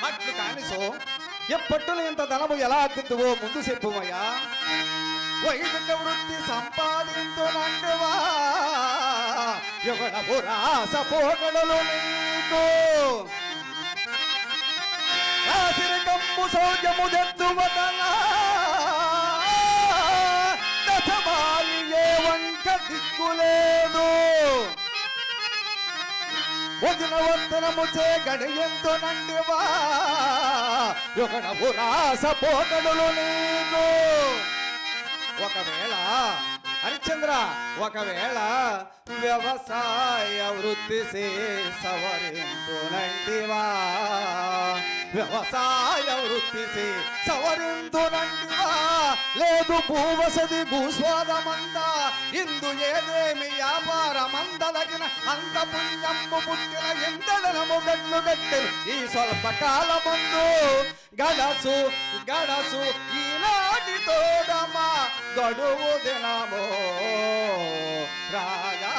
అట్లు కాని సో ఎప్పట్టున ఇంత ధనము ఎలా అద్దుతువో ముందు చెప్పువయ్యా. వైదిక వృత్తి సంపాదించునంటివా యుగడము రాస పోగడలు నీకు రాసిరికమ్ము సౌజము తెచ్చువదనా దశమాలి ఏ వంక దిక్కులేదు వదిన వర్తనము చే గడియంతునంటివా యుగడము రాస పోగడలు నీకు. ఒకవేళ హరిశ్చంద్ర ఒకవేళ వ్యవసాయ వృత్తి సవరింతునంటివా వ్యవసాయ వృత్తి సవరింతునంటివా లేదు భూవసది భూస్వాదమంతా ఇందు ఏదేమి వ్యాపారమందలగిన అంత పుణ్యము పుట్టిన ఎందలనము గడ్లు గట్టెలు ఈ స్వల్ప కాలమందు గడసు గడసు ఈనాటి తోడమా గడువు దినమో రాజా.